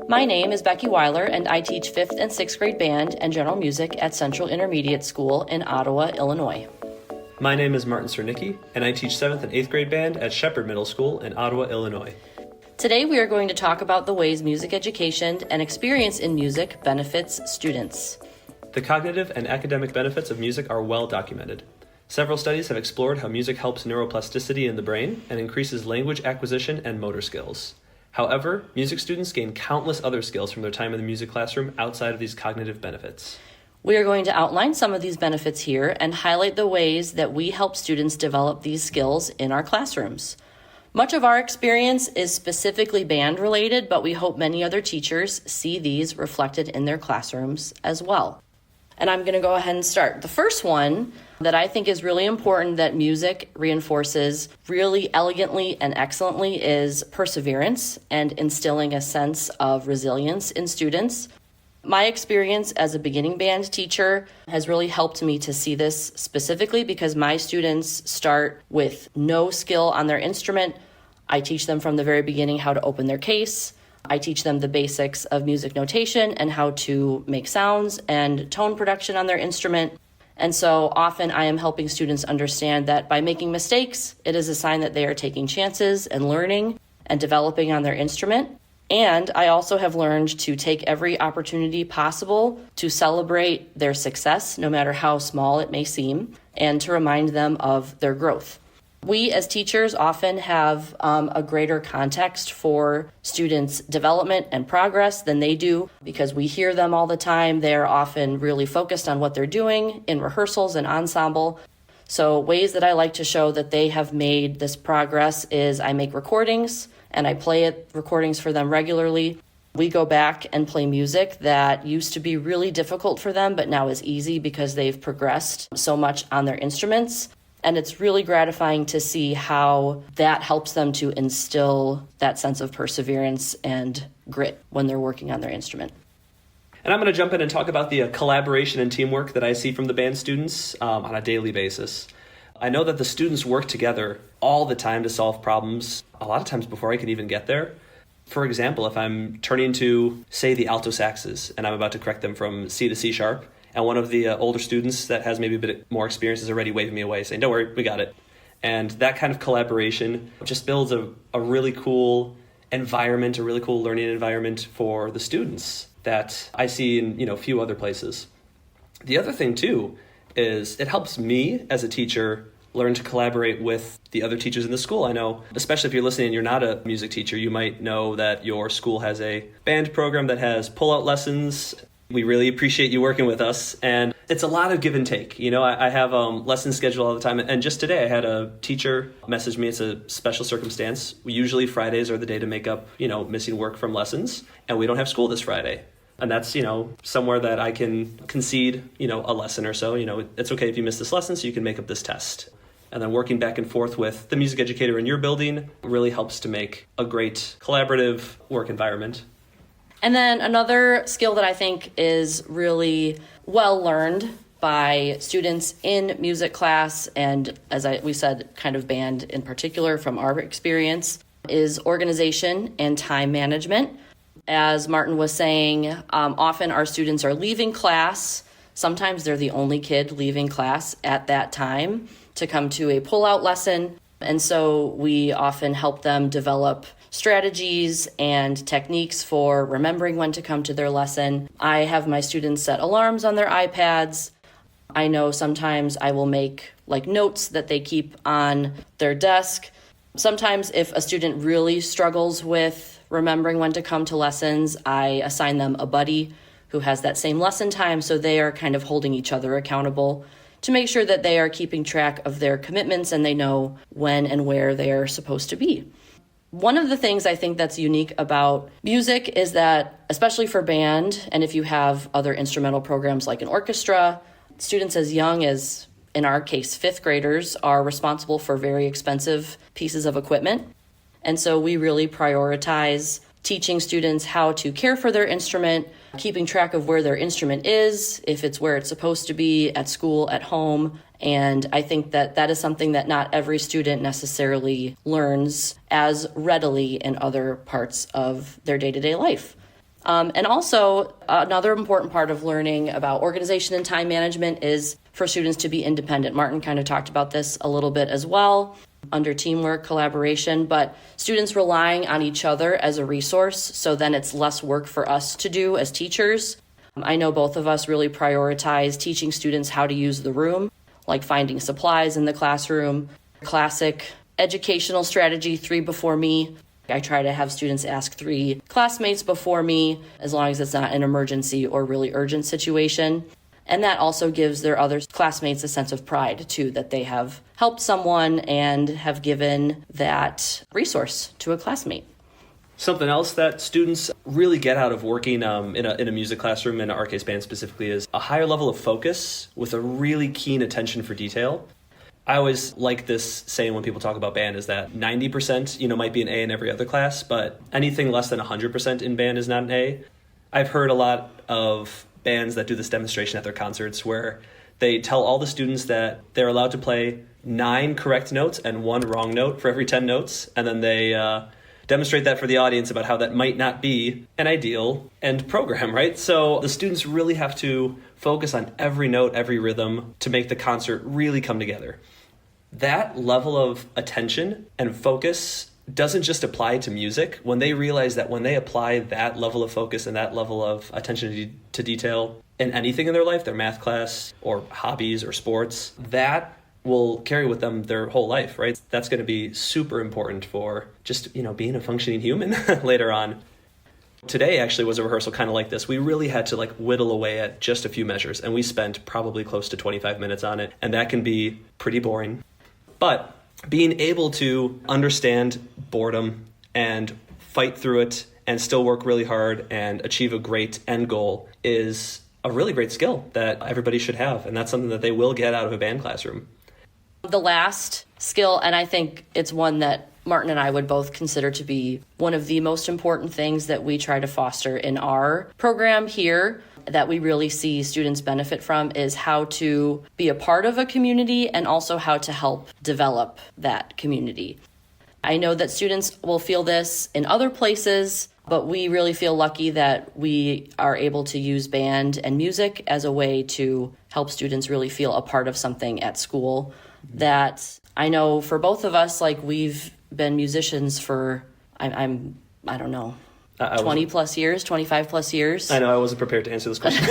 My name is Becky Weiler, and I teach 5th and 6th grade band and general music at Central Intermediate School in Ottawa, Illinois. My name is Martin Czernicki, and I teach 7th and 8th grade band at Shepherd Middle School in Ottawa, Illinois. Today we are going to talk about the ways music education and experience in music benefits students. The cognitive and academic benefits of music are well documented. Several studies have explored how music helps neuroplasticity in the brain and increases language acquisition and motor skills. However, music students gain countless other skills from their time in the music classroom outside of these cognitive benefits. We are going to outline some of these benefits here and highlight the ways that we help students develop these skills in our classrooms. Much of our experience is specifically band related, but we hope many other teachers see these reflected in their classrooms as well. And I'm going to go ahead and start. The first one that I think is really important that music reinforces really elegantly and excellently is perseverance and instilling a sense of resilience in students. My experience as a beginning band teacher has really helped me to see this specifically because my students start with no skill on their instrument. I teach them from the very beginning how to open their case. I teach them the basics of music notation and how to make sounds and tone production on their instrument. And so often I am helping students understand that by making mistakes, it is a sign that they are taking chances and learning and developing on their instrument. And I also have learned to take every opportunity possible to celebrate their success, no matter how small it may seem, and to remind them of their growth. We as teachers often have a greater context for students' development and progress than they do because we hear them all the time. They're often really focused on what they're doing in rehearsals and ensemble. So ways that I like to show that they have made this progress is I make recordings and I play recordings for them regularly. We go back and play music that used to be really difficult for them, but now is easy because they've progressed so much on their instruments. And it's really gratifying to see how that helps them to instill that sense of perseverance and grit when they're working on their instrument. And I'm going to jump in and talk about the collaboration and teamwork that I see from the band students on a daily basis. I know that the students work together all the time to solve problems, a lot of times before I can even get there. For example, if I'm turning to, say, the alto saxes, and I'm about to correct them from C to C sharp, and one of the older students that has maybe a bit more experience is already waving me away, saying, "Don't worry, we got it." And that kind of collaboration just builds a really cool environment, a really cool learning environment for the students that I see in a few other places. The other thing, too, is it helps me as a teacher learn to collaborate with the other teachers in the school. I know, especially if you're listening and you're not a music teacher, you might know that your school has a band program that has pull-out lessons. We really appreciate you working with us, and it's a lot of give and take. I have lessons scheduled all the time, and just today I had a teacher message me. It's a special circumstance. Usually Fridays are the day to make up, missing work from lessons, and we don't have school this Friday. And that's, somewhere that I can concede, a lesson or so. It's okay if you miss this lesson so you can make up this test. And then working back and forth with the music educator in your building really helps to make a great collaborative work environment. And then another skill that I think is really well learned by students in music class, and as we said, kind of band in particular from our experience, is organization and time management. As Martin was saying, often our students are leaving class. Sometimes they're the only kid leaving class at that time to come to a pull-out lesson. And so we often help them develop strategies and techniques for remembering when to come to their lesson. I have my students set alarms on their iPads. I know sometimes I will make notes that they keep on their desk. Sometimes if a student really struggles with remembering when to come to lessons, I assign them a buddy who has that same lesson time, so they are kind of holding each other accountable to make sure that they are keeping track of their commitments and they know when and where they are supposed to be. One of the things I think that's unique about music is that, especially for band, and if you have other instrumental programs like an orchestra, students as young as, in our case, 5th graders are responsible for very expensive pieces of equipment. And so we really prioritize teaching students how to care for their instrument, keeping track of where their instrument is, if it's where it's supposed to be at school, at home. And I think that is something that not every student necessarily learns as readily in other parts of their day-to-day life. And also, another important part of learning about organization and time management is for students to be independent. Martin kind of talked about this a little bit as well under teamwork, collaboration, but students relying on each other as a resource, so then it's less work for us to do as teachers. I know both of us really prioritize teaching students how to use the room, like finding supplies in the classroom, classic educational strategy, 3 before me. I try to have students ask 3 classmates before me, as long as it's not an emergency or really urgent situation. And that also gives their other classmates a sense of pride, too, that they have helped someone and have given that resource to a classmate. Something else that students really get out of working in a music classroom, in our case band specifically, is a higher level of focus with a really keen attention for detail. I always like this saying when people talk about band is that 90%, might be an A in every other class, but anything less than 100% in band is not an A. I've heard a lot of bands that do this demonstration at their concerts where they tell all the students that they're allowed to play 9 correct notes and 1 wrong note for every 10 notes, and then they demonstrate that for the audience about how that might not be an ideal end program, right? So the students really have to focus on every note, every rhythm to make the concert really come together. That level of attention and focus doesn't just apply to music. When they realize that when they apply that level of focus and that level of attention to detail in anything in their life, their math class or hobbies or sports, that will carry with them their whole life, right? That's going to be super important for just, being a functioning human later on. Today actually was a rehearsal kind of like this. We really had to whittle away at just a few measures, and we spent probably close to 25 minutes on it, and that can be pretty boring. But being able to understand boredom and fight through it and still work really hard and achieve a great end goal is a really great skill that everybody should have, and that's something that they will get out of a band classroom. The last skill, and I think it's one that Martin and I would both consider to be one of the most important things that we try to foster in our program here, that we really see students benefit from, is how to be a part of a community and also how to help develop that community. I know that students will feel this in other places, but we really feel lucky that we are able to use band and music as a way to help students really feel a part of something at school. That I know for both of us, we've been musicians for, I don't know, 20 plus years, 25 plus years. I know, I wasn't prepared to answer this question.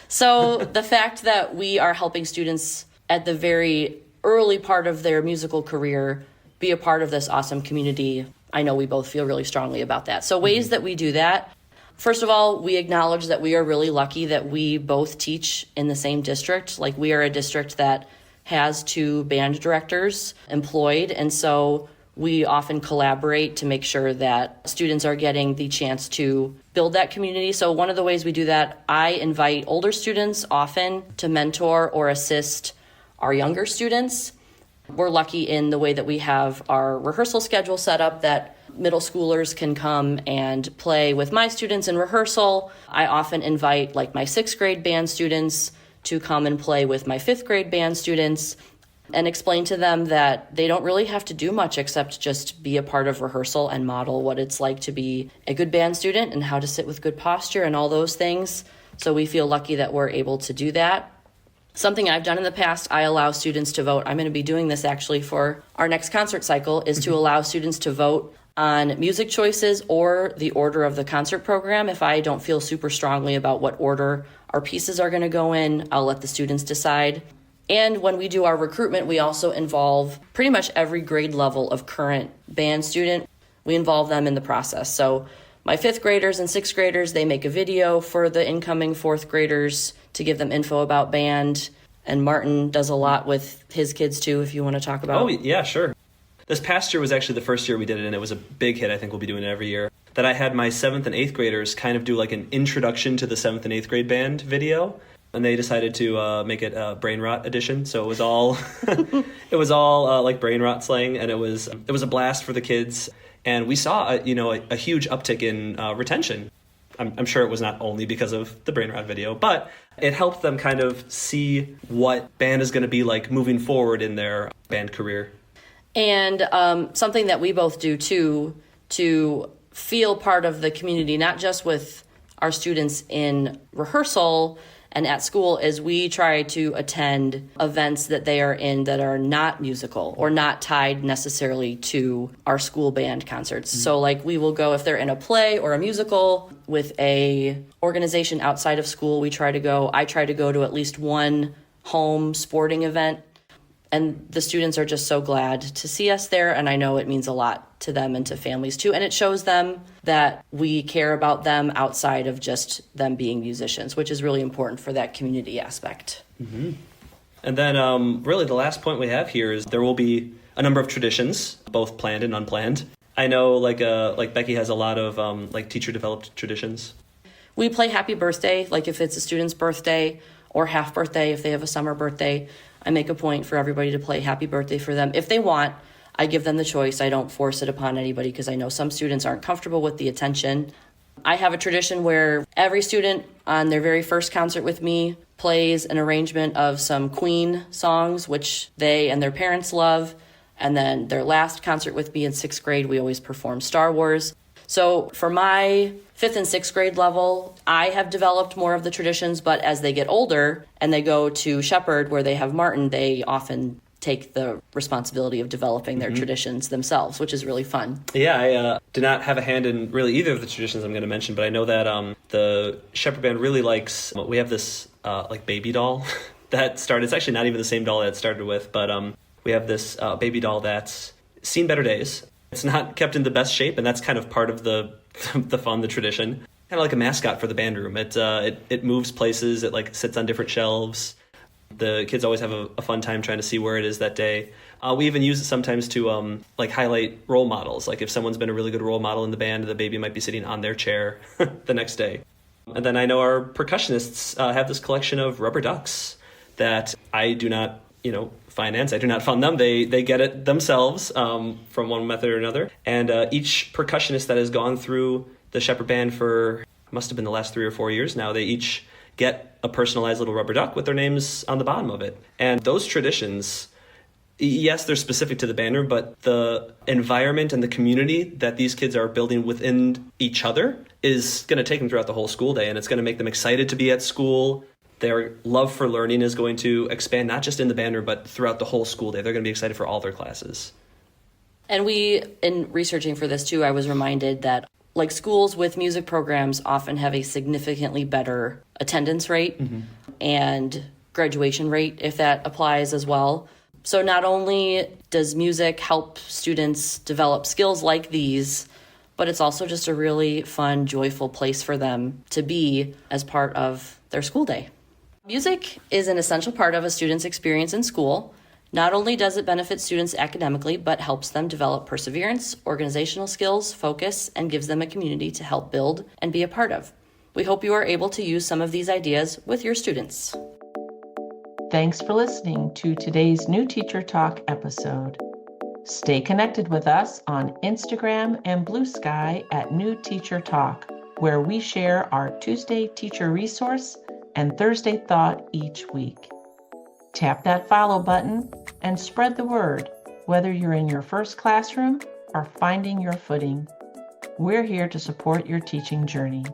So the fact that we are helping students at the very early part of their musical career be a part of this awesome community, I know we both feel really strongly about that. So ways that we do that, first of all, we acknowledge that we are really lucky that we both teach in the same district. We are a district that has 2 band directors employed, and so we often collaborate to make sure that students are getting the chance to build that community. So one of the ways we do that, I invite older students often to mentor or assist our younger students. We're lucky in the way that we have our rehearsal schedule set up that middle schoolers can come and play with my students in rehearsal. I often invite my 6th grade band students to come and play with my 5th grade band students and explain to them that they don't really have to do much except just be a part of rehearsal and model what it's like to be a good band student and how to sit with good posture and all those things. So we feel lucky that we're able to do that. Something I've done in the past, I allow students to vote. I'm going to be doing this actually for our next concert cycle, is to allow students to vote on music choices or the order of the concert program. If I don't feel super strongly about what order our pieces are going to go in, I'll let the students decide. And when we do our recruitment, we also involve pretty much every grade level of current band student. We involve them in the process. So my 5th graders and 6th graders, they make a video for the incoming 4th graders to give them info about band. And Martin does a lot with his kids too, if you want to talk about. Oh, yeah, sure. This past year was actually the first year we did it, and it was a big hit. I think we'll be doing it every year. That I had my 7th and 8th graders kind of do an introduction to the 7th and 8th grade band video. And they decided to make it a brain rot edition. So it was all brain rot slang, and it was a blast for the kids. And we saw a huge uptick in retention. I'm sure it was not only because of the brain rot video, but it helped them kind of see what band is going to be like moving forward in their band career. And something that we both do too, to feel part of the community, not just with our students in rehearsal and at school is we try to attend events that they are in that are not musical or not tied necessarily to our school band concerts. So like we will go if they're in a play or a musical with a organization outside of school, I try to go to at least one home sporting event. And the students are just so glad to see us there. And I know it means a lot to them and to families too. And it shows them that we care about them outside of just them being musicians, which is really important for that community aspect. Mm-hmm. And then really the last point we have here is there will be a number of traditions, both planned and unplanned. I know like Becky has a lot of like teacher developed traditions. We play happy birthday, like if it's a student's birthday, or half birthday if they have a summer birthday. I make a point for everybody to play happy birthday for them. If they want, I give them the choice. I don't force it upon anybody because I know some students aren't comfortable with the attention. I have a tradition where every student on their very first concert with me plays an arrangement of some Queen songs, which they and their parents love. And then their last concert with me in 6th grade, we always perform Star Wars. So for my 5th and 6th grade level, I have developed more of the traditions, but as they get older and they go to Shepherd where they have Martin, they often take the responsibility of developing their traditions themselves, which is really fun. Yeah, I do not have a hand in really either of the traditions I'm going to mention, but I know that the Shepherd Band really likes, we have this like baby doll that started, it's actually not even the same doll that it started with, but we have this baby doll that's seen better days. It's not kept in the best shape, and that's kind of part of the fun, the tradition. Kind of like a mascot for the band room. It moves places. It like sits on different shelves. The kids always have a fun time trying to see where it is that day. We even use it sometimes to like highlight role models. Like if someone's been a really good role model in the band, the baby might be sitting on their chair the next day. And then I know our percussionists have this collection of rubber ducks that I do not, finance. I do not fund them. They get it themselves from one method or another. And each percussionist that has gone through the Shepherd Band for, must have been the last 3 or 4 years now, they each get a personalized little rubber duck with their names on the bottom of it. And those traditions, yes, they're specific to the band room, but the environment and the community that these kids are building within each other is going to take them throughout the whole school day. And it's going to make them excited to be at school. Their love for learning is going to expand not just in the band room, but throughout the whole school day. They're going to be excited for all their classes. And in researching for this too, I was reminded that like schools with music programs often have a significantly better attendance rate and graduation rate, if that applies as well. So not only does music help students develop skills like these, but it's also just a really fun, joyful place for them to be as part of their school day. Music is an essential part of a student's experience in school. Not only does it benefit students academically, but helps them develop perseverance, organizational skills, focus, and gives them a community to help build and be a part of. We hope you are able to use some of these ideas with your students. Thanks for listening to today's New Teacher Talk episode. Stay connected with us on Instagram and Blue Sky at New Teacher Talk, where we share our Tuesday teacher resource and Thursday thought each week. Tap that follow button and spread the word, whether you're in your first classroom or finding your footing. We're here to support your teaching journey.